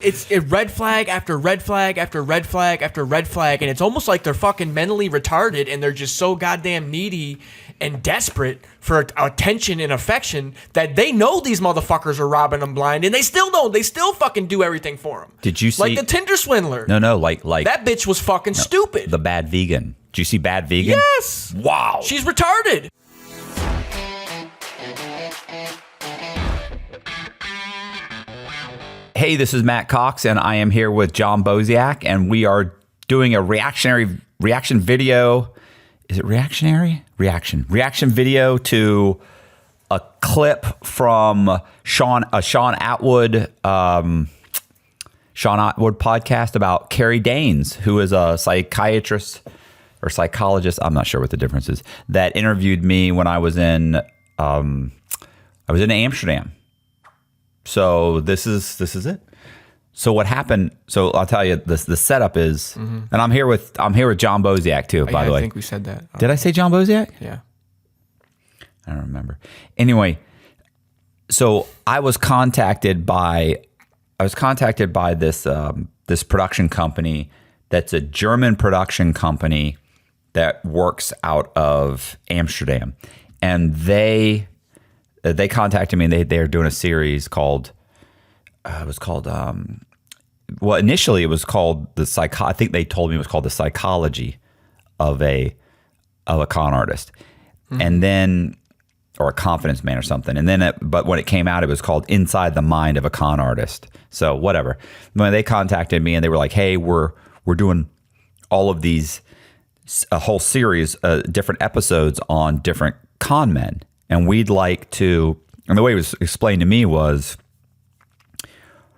It's red flag after red flag after red flag after red flag, and it's almost like they're fucking mentally retarded and they're just so goddamn needy and desperate for attention and affection that they know these motherfuckers are robbing them blind, and they still don't. They still fucking do everything for them. Did you see like the Tinder swindler? No, like that bitch was fucking stupid. The Bad Vegan. Did you see Bad Vegan? Yes. Wow. She's retarded. Hey, this is Matt Cox, and I am here with John Boseak, and we are doing a reaction video. Is it reactionary? Reaction video to a clip from Shaun Attwood podcast about Kerry Daynes, who is a psychiatrist or psychologist. I'm not sure what the difference is. That interviewed me when I was in Amsterdam. So this is it. So what happened? So I'll tell you the setup is, and I'm here with John Boseak too. By the way, I think we said that. Did I say John Boseak? Yeah. I don't remember. Anyway, so I was contacted by this this production company that's a German production company that works out of Amsterdam, and they contacted me, and they're doing a series called initially it was called I think they told me it was called The Psychology of a Con Artist, and then, or a confidence man or something, and then but when it came out, it was called Inside the Mind of a Con Artist. So whatever. When they contacted me and they were like, "Hey, we're doing all of these, a whole series, different episodes on different con men. And we'd like to," and the way it was explained to me was,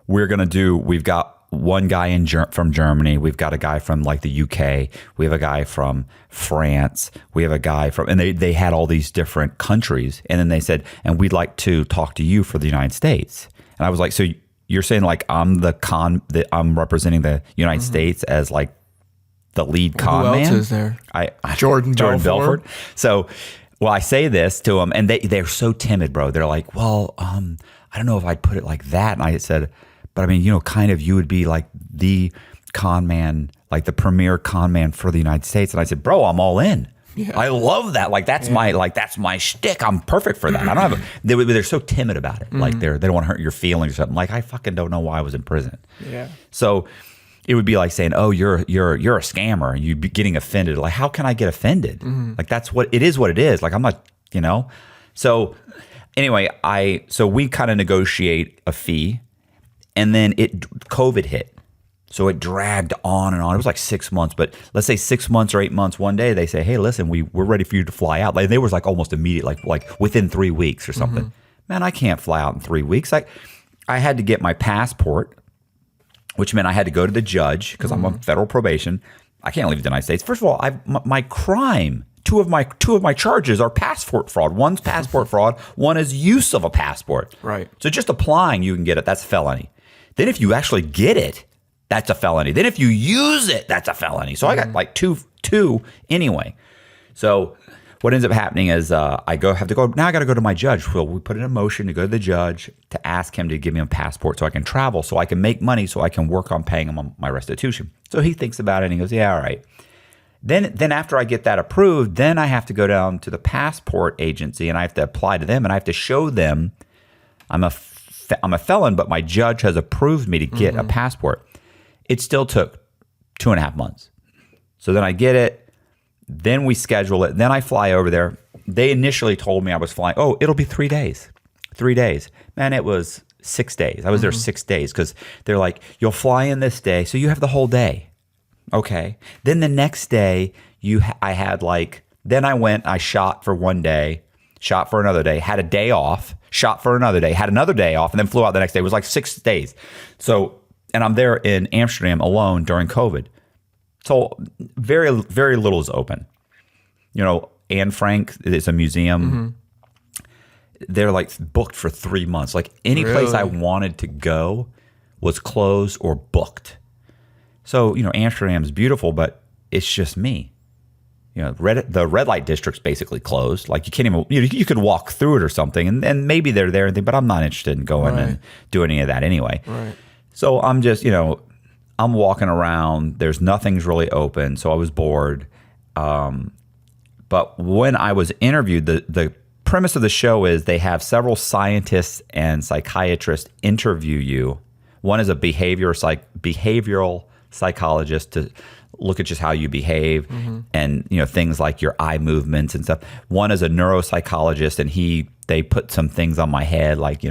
we've got one guy from Germany, we've got a guy from like the UK, we have a guy from France, we have a guy from, and they had all these different countries. And then they said, and we'd like to talk to you for the United States. And I was like, so you're saying like I'm representing the United States as like the lead con man? Who else is there? Jordan Belfort. So, well, I say this to them, and they're so timid, bro. They're like, well, I don't know if I'd put it like that. And I said, but I mean, kind of, you would be like the con man, like the premier con man for the United States. And I said, bro, I'm all in. Yeah. I love that. Like that's my shtick. I'm perfect for that. I don't have. They're so timid about it. Like they don't want to hurt your feelings or something. Like I fucking don't know why I was in prison. Yeah. So it would be like saying, "Oh, you're a scammer," and you'd be getting offended. Like, how can I get offended? Like that's what it is. What it is. Like I'm not, So anyway, so we kind of negotiate a fee, and then COVID hit, so it dragged on and on. It was like 6 months, but let's say 6 months or 8 months. One day they say, "Hey, listen, we're ready for you to fly out." Like they was like almost immediate, like within 3 weeks or something. Man, I can't fly out in 3 weeks. I had to get my passport, which meant I had to go to the judge because I'm on federal probation. I can't leave the United States. First of all, my crime, two of my charges are passport fraud. One's passport fraud. One is use of a passport. Right. So just applying, you can get it. That's a felony. Then if you actually get it, that's a felony. Then if you use it, that's a felony. So I got like two anyway. So what ends up happening is now I got to go to my judge. Well, we put in a motion to go to the judge to ask him to give me a passport so I can travel, so I can make money, so I can work on paying him on my restitution. So he thinks about it and he goes, "Yeah, all right." Then after I get that approved, then I have to go down to the passport agency and I have to apply to them and I have to show them I'm a felon, but my judge has approved me to get a passport. It still took 2.5 months. So then I get it. Then we schedule it. Then I fly over there. They initially told me I was flying. Oh, it'll be 3 days. 3 days. Man, it was 6 days. I was there 6 days because they're like, you'll fly in this day, so you have the whole day. Okay. Then the next day, then I went, I shot for 1 day, shot for another day, had a day off, shot for another day, had another day off, and then flew out the next day. It was like 6 days. So, and I'm there in Amsterdam alone during COVID. So very, very little is open. Anne Frank is a museum. They're like booked for 3 months. Like any place I wanted to go was closed or booked. So, Amsterdam is beautiful, but it's just me. The red light district's basically closed. Like you can't even, you could walk through it or something, and maybe they're there, but I'm not interested in going and doing any of that anyway. Right. So I'm just, I'm walking around. There's nothing's really open. So I was bored. But when I was interviewed, the premise of the show is they have several scientists and psychiatrists interview you. One is a behavioral psychologist to look at just how you behave and things like your eye movements and stuff. One is a neuropsychologist, and they put some things on my head like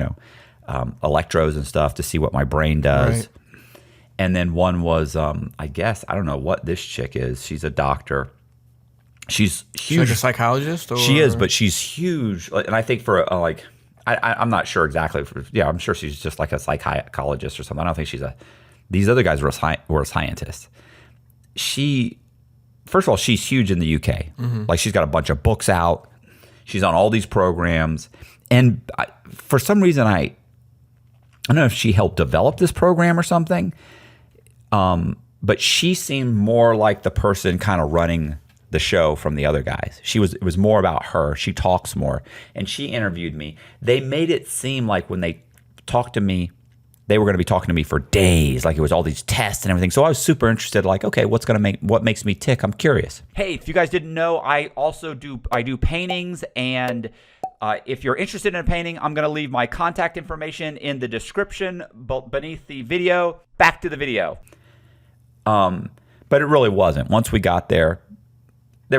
electrodes and stuff to see what my brain does. Right. And then one was I guess I don't know what this chick is. She's a doctor. She's huge. She's like a psychologist? Or? She is, but she's huge. And I think for I'm not sure exactly. I'm sure she's just like a psychologist or something. I don't think she's these other guys were scientists. First of all, she's huge in the UK. Like she's got a bunch of books out. She's on all these programs. And for some reason, I don't know if she helped develop this program or something. But she seemed more like the person kind of running the show from the other guys. It was more about her. She talks more. And she interviewed me. They made it seem like when they talked to me, they were going to be talking to me for days. Like it was all these tests and everything. So I was super interested. Like, okay, what makes me tick? I'm curious. Hey, if you guys didn't know, I do paintings. And if you're interested in a painting, I'm going to leave my contact information in the description beneath the video. Back to the video. But it really wasn't. Once we got there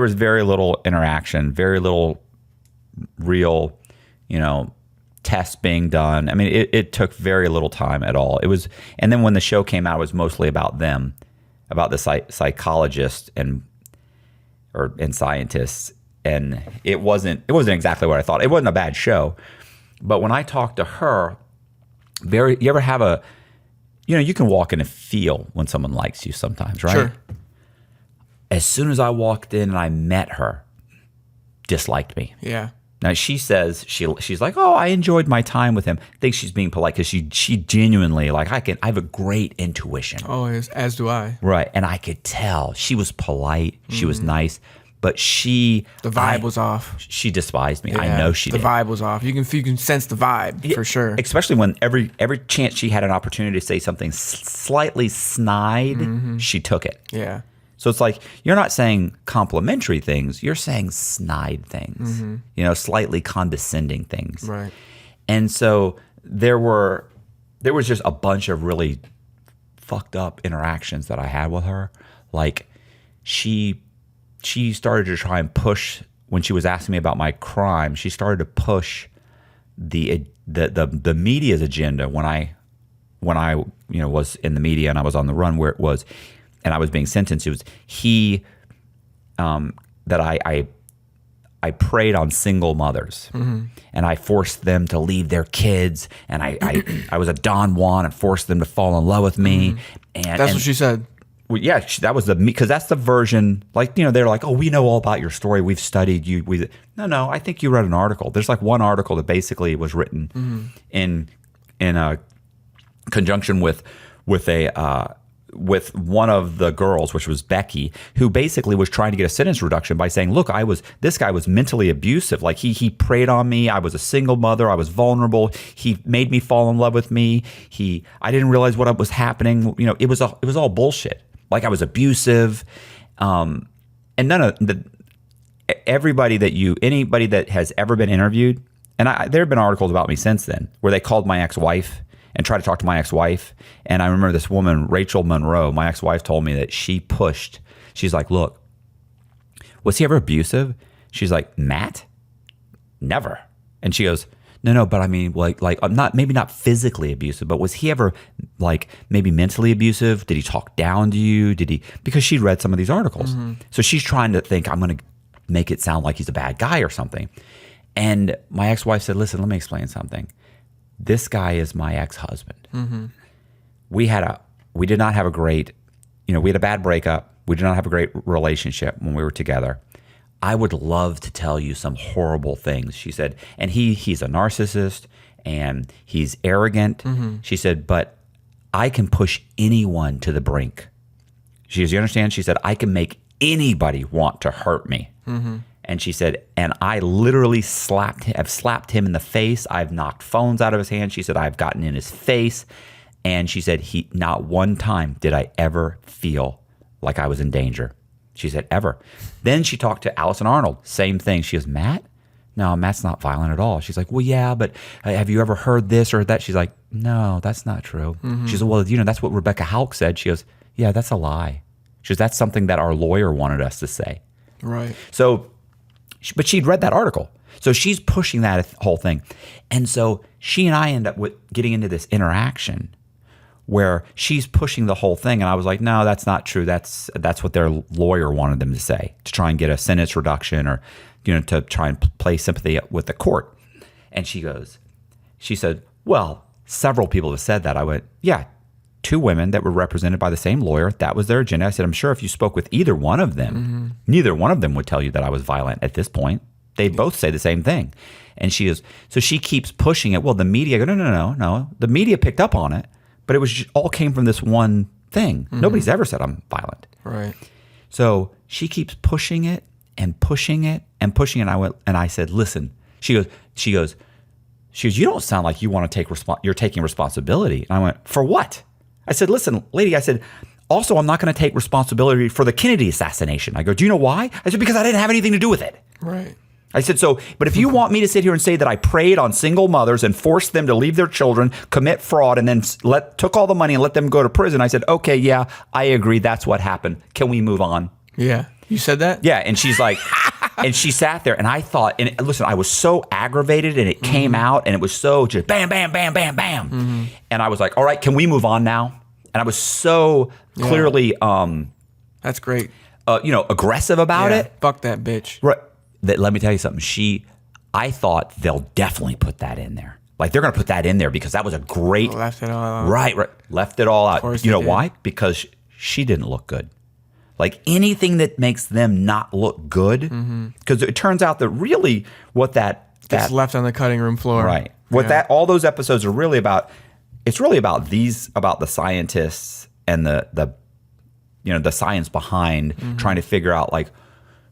was very little interaction, very little real, tests being done. I mean, it took very little time at all. And then when the show came out, it was mostly about them, about the psychologists and scientists. And it wasn't exactly what I thought. It wasn't a bad show. But when I talked to her, you ever have you can walk in and feel when someone likes you sometimes, right? Sure. As soon as I walked in and I met her, disliked me. Yeah. Now she says she's like, oh, I enjoyed my time with him. I think she's being polite because she genuinely I have a great intuition. Oh, as do I. Right, and I could tell she was polite. She was nice, but the vibe was off. She despised me. Yeah, I know she did. The vibe was off. You can sense the vibe for sure. Especially when every chance she had an opportunity to say something slightly snide, she took it. Yeah. So it's like you're not saying complimentary things, you're saying snide things, slightly condescending things. Right. And so there was just a bunch of really fucked up interactions that I had with her. Like she started to try and push, when she was asking me about my crime, she started to push the media's agenda when I was in the media and I was on the run, where it was, and I was being sentenced. It was that I preyed on single mothers, and I forced them to leave their kids, and I was a Don Juan and forced them to fall in love with me. And that's what she said. Well, yeah, that was because that's the version. Like, they're like, oh, we know all about your story. We've studied you. No. I think you read an article. There's like one article that basically was written in a conjunction with one of the girls, which was Becky, who basically was trying to get a sentence reduction by saying, look, this guy was mentally abusive. Like he preyed on me. I was a single mother. I was vulnerable. He made me fall in love with me. I didn't realize what was happening. It was all bullshit. Like I was abusive. And anybody that has ever been interviewed, and there have been articles about me since then where they called my ex-wife and tried to talk to my ex-wife. And I remember this woman, Rachel Monroe, my ex-wife, told me that she's like, look, was he ever abusive? She's like, Matt? Never. And she goes, no, but I mean, maybe not physically abusive, but was he ever maybe mentally abusive? Did he talk down to you? Because she'd read some of these articles. So she's trying to think, I'm going to make it sound like he's a bad guy or something. And my ex-wife said, listen, let me explain something. This guy is my ex-husband. We did not have a great, we had a bad breakup. We did not have a great relationship when we were together. I would love to tell you some horrible things, she said. And he's a narcissist and he's arrogant. She said, but I can push anyone to the brink. She goes, you understand? She said, I can make anybody want to hurt me. And she said, and I literally I've slapped him in the face. I've knocked phones out of his hand. She said, I've gotten in his face. And she said, not one time did I ever feel like I was in danger. She said, ever. Then she talked to Allison Arnold. Same thing. She goes, Matt? No, Matt's not violent at all. She's like, well, yeah, but have you ever heard this or that? She's like, no, that's not true. She said, well, that's what Rebecca Houck said. She goes, yeah, that's a lie. She goes, that's something that our lawyer wanted us to say. Right. So, but she'd read that article. So she's pushing that whole thing. And so she and I end up getting into this interaction where she's pushing the whole thing. And I was like, no, that's not true. That's what their lawyer wanted them to say, to try and get a sentence reduction or, to try and play sympathy with the court. And she said, well, several people have said that. I went, yeah, 2 women that were represented by the same lawyer. That was their agenda. I said, I'm sure if you spoke with either one of them, neither one of them would tell you that I was violent at this point. They both say the same thing. And so she keeps pushing it. Well, the media go, no. The media picked up on it, but it all came from this one thing. Nobody's ever said I'm violent. Right. So she keeps pushing it and pushing it and pushing it. And I said, listen, she goes, you don't sound like you want to you're taking responsibility. And I went, for what? I said, listen, lady, also, I'm not going to take responsibility for the Kennedy assassination. I go, do you know why? I said, because I didn't have anything to do with it. Right. I said, but if you want me to sit here and say that I preyed on single mothers and forced them to leave their children, commit fraud, and then took all the money and let them go to prison, I said, okay, yeah, I agree. That's what happened. Can we move on? Yeah. You said that? Yeah. And she's like, and she sat there and I thought, and listen, I was so aggravated and it came out and it was so just bam, bam, bam, bam, bam. And I was like, all right, can we move on now? And I was so clearly, that's great. Aggressive about it. Fuck that bitch. Right. Let me tell you something. I thought they'll definitely put that in there. Like they're going to put that in there because that was a great. Left it all out. Right. Left it all out. You know why? Because she didn't look good. Like anything that makes them not look good. Because it turns out that really what that gets left on the cutting room floor. Right. All those episodes are really about. It's really about the scientists and the science behind trying to figure out like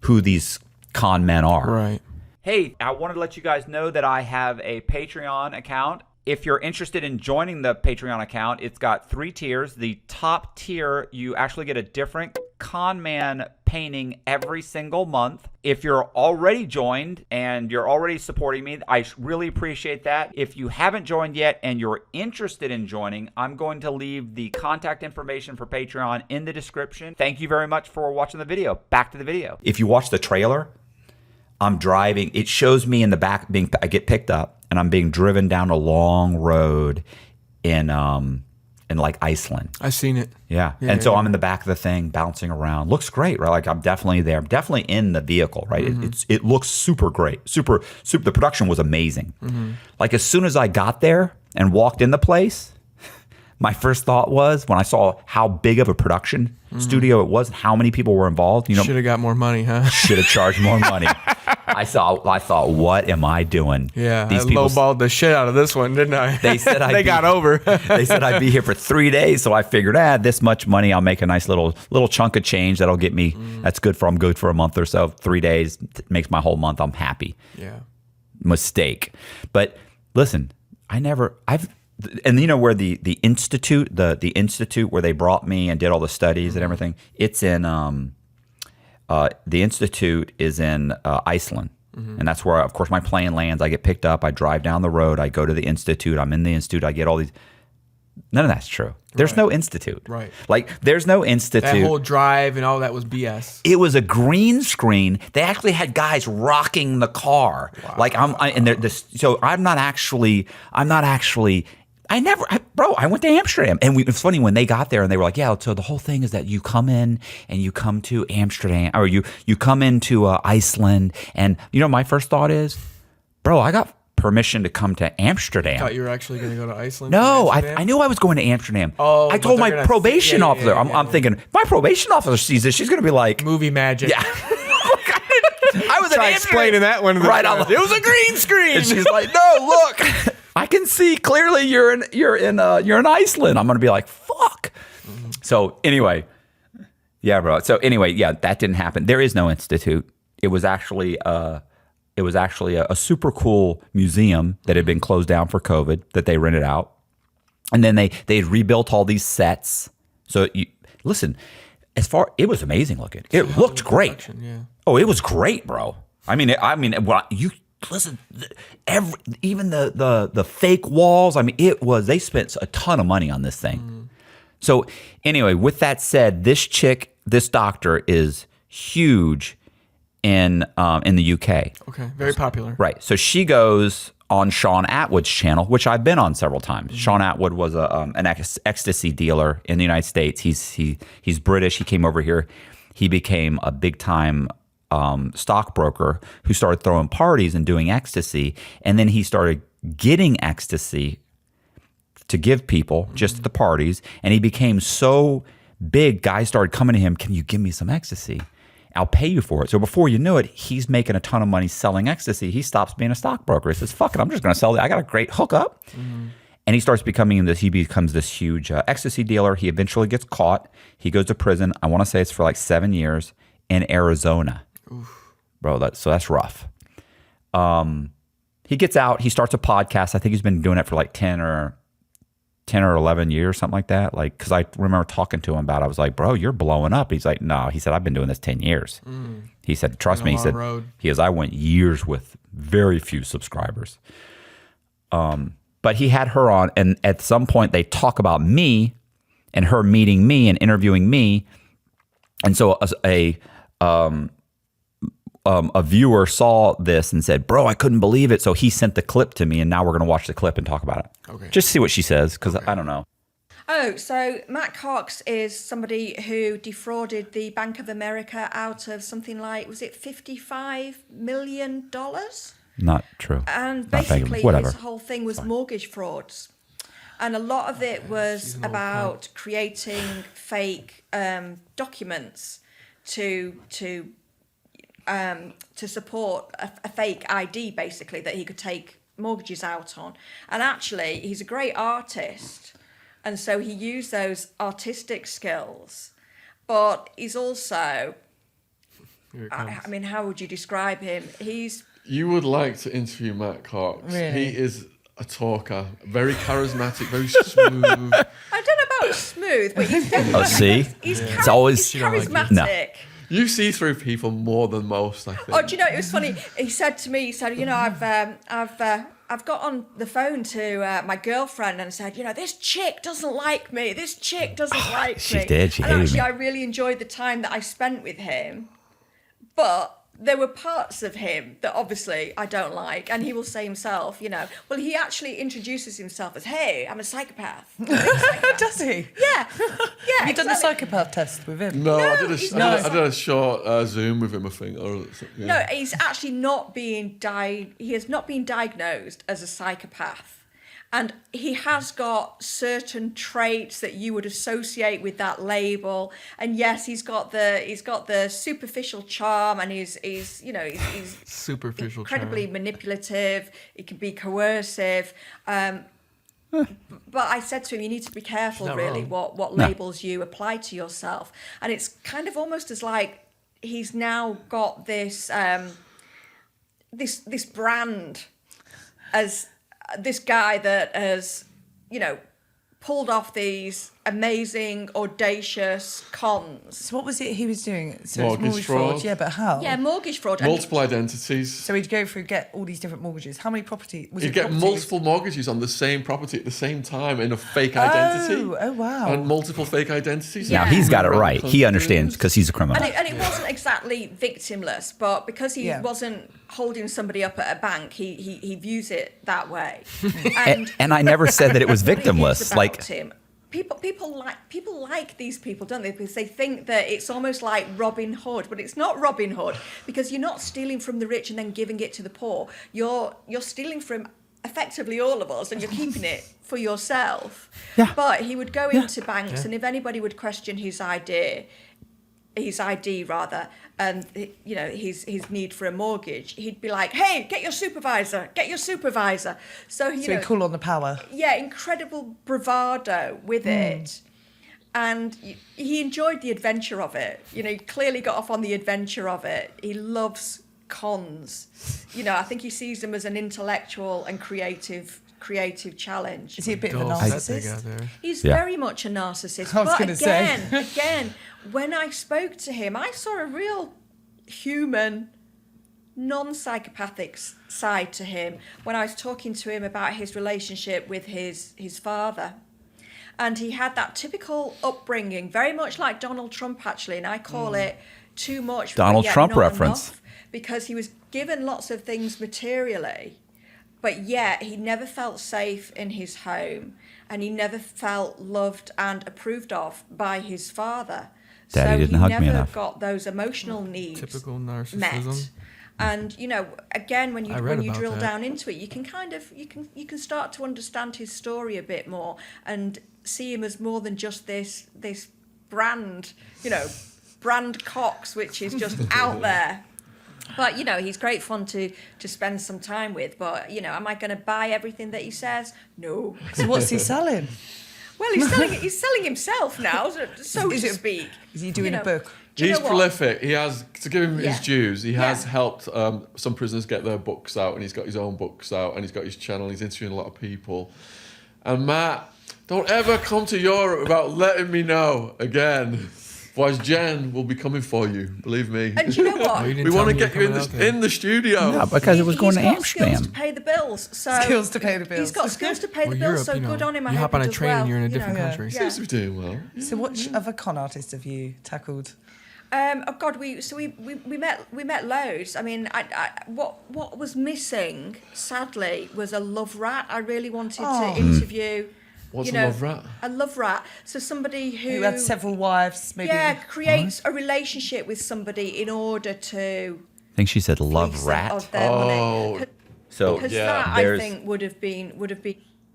who these con men are. Right. Hey, I wanted to let you guys know that I have a Patreon account. If you're interested in joining the Patreon account, it's got 3 tiers. The top tier, you actually get a different con man painting every single month. If you're already joined and you're already supporting me, I really appreciate that. If you haven't joined yet and you're interested in joining, I'm going to leave the contact information for Patreon in the description. Thank you very much for watching the video. Back to the video. If you watch the trailer, I'm driving. It shows me in the back I get picked up and I'm being driven down a long road in like Iceland. I've seen it. Yeah. So I'm in the back of the thing bouncing around. Looks great, right? Like I'm definitely there. I'm definitely in the vehicle, right? It looks super great. Super. The production was amazing. Like as soon as I got there and walked in the place, my first thought was when I saw how big of a production studio it was and how many people were involved. Should have got more money, huh? Should have charged more money. I thought, what am I doing? Yeah, I lowballed the shit out of this one, didn't I? They said they got over. They said I'd be here for 3 days, so I figured, this much money, I'll make a nice little chunk of change that'll get me. That's good for. I'm good for a month or so. 3 days makes my whole month. I'm happy. Yeah. Mistake, but listen, and you know where the institute, the institute where they brought me and did all the studies and everything. It's in the institute is in Iceland. And that's where, of course, my plane lands. I get picked up. I drive down the road. I go to the institute. I'm in the institute. I get all these. None of that's true. There's no institute. Right. Like, there's no institute. That whole drive and all that was BS. It was a green screen. They actually had guys rocking the car. Wow. Like, so I'm not actually. I went to Amsterdam. And it's funny when they got there and they were like, yeah, so the whole thing is that you come in and you come to Amsterdam or you come into Iceland. And, my first thought is, bro, I got permission to come to Amsterdam. I thought you were actually going to go to Iceland? No, I knew I was going to Amsterdam. Oh, I told my probation officer, I'm thinking, my probation officer sees this, she's going to be like. Movie magic. Yeah. I was explaining that one. Right. It was a green screen. And she's like, no, look. I can see clearly you're in Iceland. I'm gonna be like, fuck. So anyway, yeah, bro. So anyway, yeah, that didn't happen. There is no institute. It was actually a super cool museum that had been closed down for COVID that they rented out. And then they rebuilt all these sets. So listen, it was amazing looking. It looked great. Yeah. Oh, it was great, bro. I mean, you listen. Even the fake walls. I mean, they spent a ton of money on this thing. So anyway, with that said, this doctor is huge in the UK. Okay, very popular. Right. So she goes on Shaun Attwood's channel, which I've been on several times. Shaun Attwood was an ecstasy dealer in the United States. He's British. He came over here. He became a big time stockbroker who started throwing parties and doing ecstasy, and then he started getting ecstasy to give people just at the parties, and he became so big. Guys started coming to him, "Can you give me some ecstasy? I'll pay you for it." So before you knew it, he's making a ton of money selling ecstasy. He stops being a stockbroker. He says, "Fuck it, I'm just going to sell it. I got a great hookup." And he starts he becomes this huge ecstasy dealer. He eventually gets caught. He goes to prison. I want to say it's for like 7 years in Arizona. Oof. Bro, that's rough. He gets out. He starts a podcast. I think he's been doing it for like 10 or 11 years, something like that. Like, because I remember talking to him about it. I was like, "Bro, you're blowing up." He's like, "No." He said, "I've been doing this 10 years. He said, "Trust me." He said, "I went years with very few subscribers." But he had her on, and at some point they talk about me and her meeting me and interviewing me. And so a viewer saw this and said, "Bro, I couldn't believe it." So he sent the clip to me, and now we're going to watch the clip and talk about it. Okay. Just see what she says, because I don't know. Oh, so Matt Cox is somebody who defrauded the Bank of America out of something like, was it $55 million? Not true. And basically his whole thing was mortgage frauds. And a lot of it was about creating fake documents to support a fake ID, basically, that he could take mortgages out on. And actually, he's a great artist, and so he used those artistic skills. But he's also, I mean, how would you describe him? You would like to interview Matt Cox. Really? He is a talker, very charismatic, very smooth. I don't know about smooth, but he's definitely. Oh, see? He's charismatic. No. You see through people more than most, I think. Oh, do you know, it was funny. He said to me, "You know, I've got on the phone to my girlfriend and said, you know, this chick doesn't like me. This chick doesn't like me." She did. She hated me. Actually, I really enjoyed the time that I spent with him, but there were parts of him that obviously I don't like, and he will say himself, you know, well, he actually introduces himself as, "Hey, I'm a psychopath." Does he? Yeah. Have you done the psychopath test with him? No, I did a short Zoom with him, I think. No, he's actually not being he has not been diagnosed as a psychopath. And he has got certain traits that you would associate with that label. And yes, he's got the superficial charm, and he's superficial incredibly charm. manipulative. He can be coercive. But I said to him, you need to be careful, really, what labels you apply to yourself. And it's kind of almost as like he's now got this this brand as this guy that has, you know, pulled off these amazing, audacious cons. So what was it he was doing? So Mortgage fraud. Yeah, but how? Yeah, mortgage fraud. Multiple identities. So he'd go through, get all these different mortgages. How many properties? He'd get multiple mortgages on the same property at the same time in a fake identity. Oh, wow. And multiple fake identities. Yeah. Now, he's got it right. He understands because he's a criminal. And it wasn't exactly victimless, but because he wasn't holding somebody up at a bank, he views it that way. And I never said that it was victimless. Like him. People like these people, don't they? Because they think that it's almost like Robin Hood, but it's not Robin Hood, because you're not stealing from the rich and then giving it to the poor. You're stealing from effectively all of us, and you're keeping it for yourself. Yeah. But he would go into banks, and if anybody would question his ID, and you know his need for a mortgage, he'd be like, "Hey, get your supervisor. So he'd call on the power. Yeah, incredible bravado with it, and he enjoyed the adventure of it. You know, he clearly got off on the adventure of it. He loves cons. You know, I think he sees them as an intellectual and creative creative challenge. Is he a bit of a Dose that thing out narcissist? there. He's Yeah. very much a narcissist. I was But gonna say. again, when I spoke to him, I saw a real human, non-psychopathic side to him when I was talking to him about his relationship with his father. And he had that typical upbringing, very much like Donald Trump, actually, and I call it too much. Donald yet Trump not reference. enough, because he was given lots of things materially, but yet he never felt safe in his home, and he never felt loved and approved of by his father. Daddy so didn't he hug never me enough. got those emotional needs Typical met. narcissism. And again, when you I read when you about drill that. down into it, you can kind of you can start to understand his story a bit more and see him as more than just this brand, brand Cox, which is just out there. But he's great fun to spend some time with. But am I going to buy everything that he says? No. So what's he selling? Well, he's selling himself now, so to speak. Is he doing a book? Do you He's know what? prolific. He has, to give him his Yeah. dues, he has Yeah. helped some prisoners get their books out, and he's got his own books out, and he's got his channel. He's interviewing a lot of people. And Matt, don't ever come to Europe without letting me know again. Otherwise, Jen will be coming for you. Believe me. And do you know what? You didn't We tell want to me you're get you coming out there. in the studio. Yeah, because it was going to He's got skills Amsterdam. to pay the bills. So Skills to pay the bills. He's got skills to pay the Well, bills. Europe, So good on him. I you hope hop on he a does train and well, you're in a you different know. country. Yeah. Seems to be doing well. So which other con artists have you tackled? Oh God, we met loads. I mean, what was missing, sadly, was a love rat. I really wanted to interview. What's a love rat? A love rat. So somebody Who had several wives, maybe? creates a relationship with somebody in order to I think she said love fleece rat. of their money. So Because yeah, that I there's- think would have been.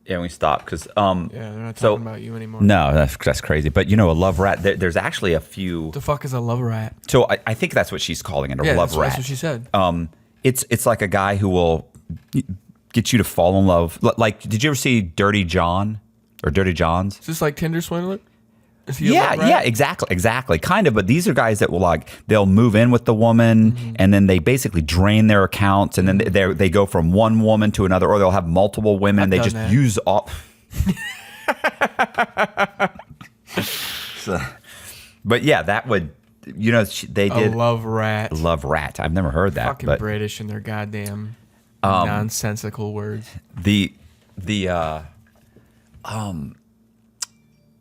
Yeah, we stopped because Yeah, they're not So- talking about you anymore. no, that's crazy. But a love rat. There's actually a few. The fuck is a love rat? So I think that's what she's calling it, a Yeah, love that's, rat. that's what she said. It's like a guy who will get you to fall in love. Like, did you ever see Dirty John or Dirty Johns? Is this like Tinder swindler? Is he a Yeah, love rat? yeah, exactly, kind of. But these are guys that will they'll move in with the woman, and then they basically drain their accounts, and then they go from one woman to another, or they'll have multiple women, and they I've just done that. use all. So, but yeah, that would they A did love rat. love rat. I've never heard that, Fucking but British and their goddamn nonsensical words.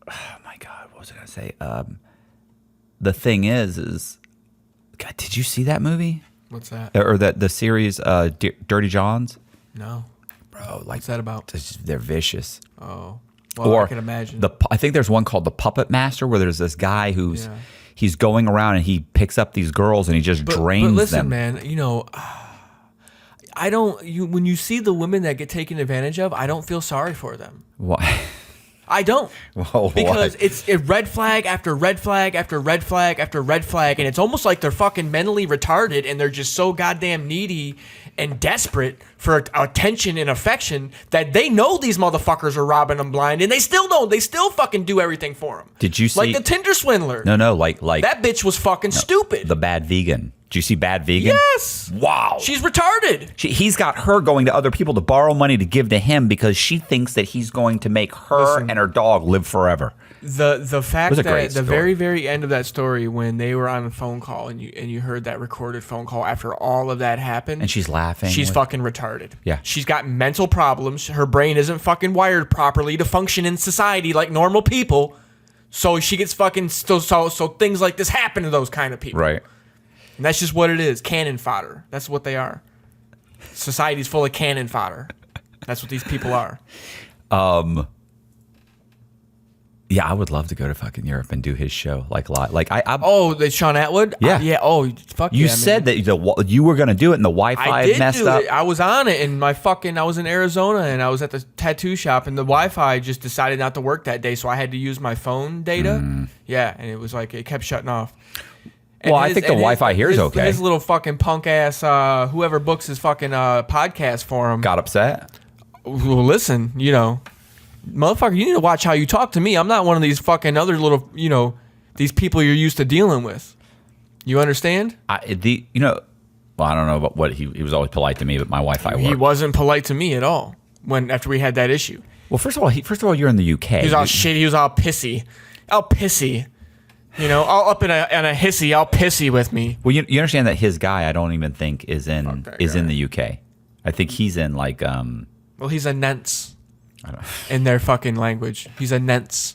Oh my God, what was I gonna say? The thing is, God, did you see that movie What's that? or the series Dirty Johns? No. Bro, What's that about? they're vicious. Oh. Well, I can imagine. I think there's one called The Puppet Master where there's this guy who's Yeah. he's going around and he picks up these girls and he just drains but listen, them. man, I don't. When you see the women that get taken advantage of, I don't feel sorry for them. Why? I don't. Whoa, Because what? it's a red flag after red flag after red flag after red flag, and it's almost like they're fucking mentally retarded and they're just so goddamn needy and desperate for attention and affection that they know these motherfuckers are robbing them blind, and they still don't. They still fucking do everything for them. Did you see like the Tinder swindler? No, like That bitch was fucking stupid. the Bad Vegan. Did you see Bad Vegan? Yes. Wow. She's retarded. He's got her going to other people to borrow money to give to him because she thinks that he's going to make her and her dog live forever. The fact was a that great the story. very end of that story, when they were on a phone call and you heard that recorded phone call after all of that happened, And she's laughing. she's fucking retarded. Yeah. She's got mental problems. Her brain isn't fucking wired properly to function in society like normal people. So she gets fucking so things like this happen to those kind of people. Right. And that's just what it is. Cannon fodder. That's what they are. Society's full of cannon fodder. That's what these people are. Yeah, I would love to go to fucking Europe and do his show like live. Like Oh, the Shaun Attwood? Yeah. Yeah. Oh, fuck you yeah, said man. that you were going to do it and the Wi-Fi I did messed do up. it. I was on it, and I was in Arizona, and I was at the tattoo shop, and the Wi-Fi just decided not to work that day, so I had to use my phone data. Yeah, and it was like it kept shutting off. And Well, I think the Wi-Fi here is okay. His little fucking punk ass, whoever books his fucking podcast for him. Got upset. Well, listen, motherfucker, you need to watch how you talk to me. I'm not one of these fucking other little, these people you're used to dealing with. You understand? Well, I don't know about what he was always polite to me, but my Wi-Fi He worked. wasn't polite to me at all. after we had that issue. Well, first of all, you're in the UK. He was all shit. He was all pissy. All pissy. You know, all up in a hissy, all pissy with me. Well, you understand that his guy, I don't even think is in the UK. I think he's in like. Well, he's a nence. In their fucking language, he's a nence.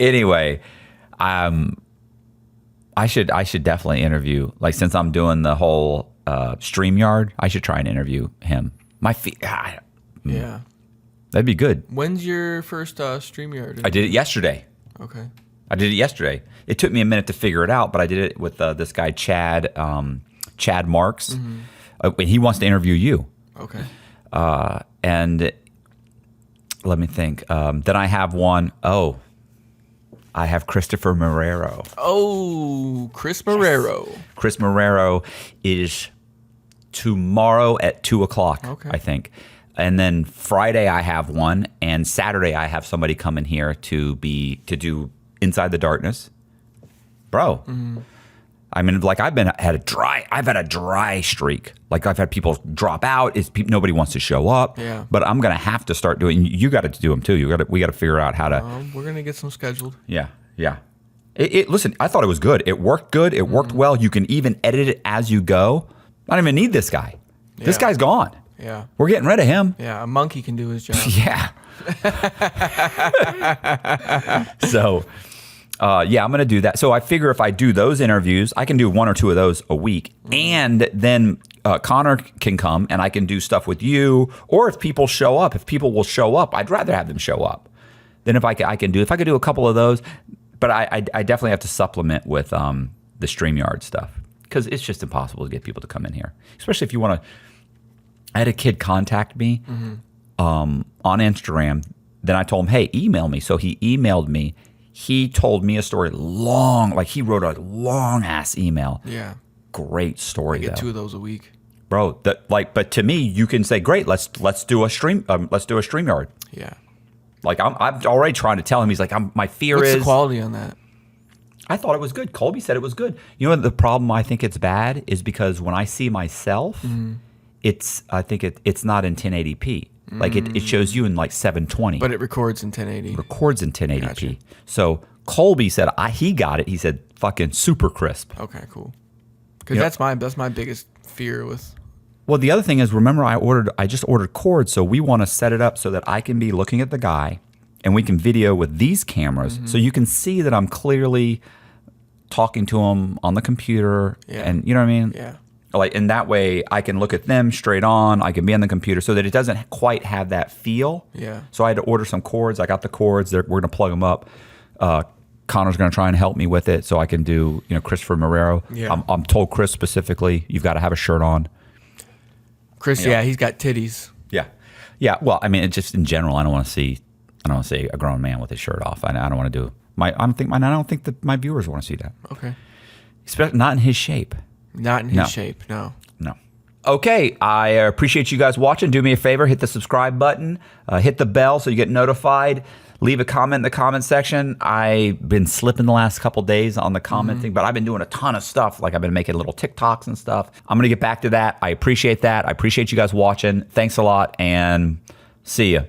Anyway, I should definitely interview. Like, since I'm doing the whole StreamYard, I should try and interview him. Yeah. That'd be good. When's your first StreamYard? I did it yesterday. Okay. I did it yesterday. It took me a minute to figure it out, but I did it with this guy Chad Marks. And he wants to interview you. Okay. And let me think. Then I have one. Oh, I have Christopher Marrero. Oh, Chris Marrero. Yes. Chris Marrero is tomorrow at 2:00. Okay. I think. And then Friday I have one, and Saturday I have somebody coming here to do Inside the Darkness, bro. I mean, like I've had a dry streak. Like I've had people drop out. Nobody wants to show up. Yeah. But I'm gonna have to start doing. You got to do them too. We got to figure out how to. We're gonna get some scheduled. Yeah. Listen, I thought it was good. It worked good. It worked well. You can even edit it as you go. I don't even need this guy. This Yeah. guy's gone. Yeah. We're getting rid of him. Yeah, a monkey can do his job. Yeah. So, I'm going to do that. So I figure if I do those interviews, I can do 1 or 2 of those a week. And then Connor can come and I can do stuff with you. Or if people show up, if people will show up, I'd rather have them show up than if I could do a couple of those. But I definitely have to supplement with the StreamYard stuff because it's just impossible to get people to come in here, especially if you want to. I had a kid contact me on Instagram. Then I told him, hey, email me. So he emailed me. He told me a story he wrote a long ass email. Yeah. Great story. I get though. 2 of those a week. Bro, but to me, you can say, great, let's do a StreamYard. Yeah. Like I'm already trying to tell him. He's like, my fear What's is the quality on that? I thought it was good. Colby said it was good. You know what the problem I think it's bad is because when I see myself, I think it's not in 1080p. Like it shows you in like 720. But it records in 1080. Records in 1080p. Gotcha. So Colby said he got it. He said fucking super crisp. Okay, cool. Because Yep. that's my biggest fear with. Well, the other thing is, remember I just ordered cords, so we want to set it up so that I can be looking at the guy and we can video with these cameras so you can see that I'm clearly talking to him on the computer. Yeah. And you know what I mean? Yeah. Like, in that way, I can look at them straight on. I can be on the computer so that it doesn't quite have that feel. Yeah. So I had to order some cords. I got the cords. We're going to plug them up. Connor's going to try and help me with it so I can do, Christopher Marrero. Yeah. I'm told Chris specifically, you've got to have a shirt on. Chris, Yeah. he's got titties. Yeah. Yeah. Well, I mean, it's just in general, I don't want to see a grown man with his shirt off. I don't want to do I don't think that my viewers want to see that. Okay. Especially not in his shape. Not in his shape, no. No. Okay, I appreciate you guys watching. Do me a favor, hit the subscribe button, hit the bell so you get notified. Leave a comment in the comment section. I've been slipping the last couple days on the commenting, but I've been doing a ton of stuff. Like I've been making little TikToks and stuff. I'm going to get back to that. I appreciate that. I appreciate you guys watching. Thanks a lot and see ya.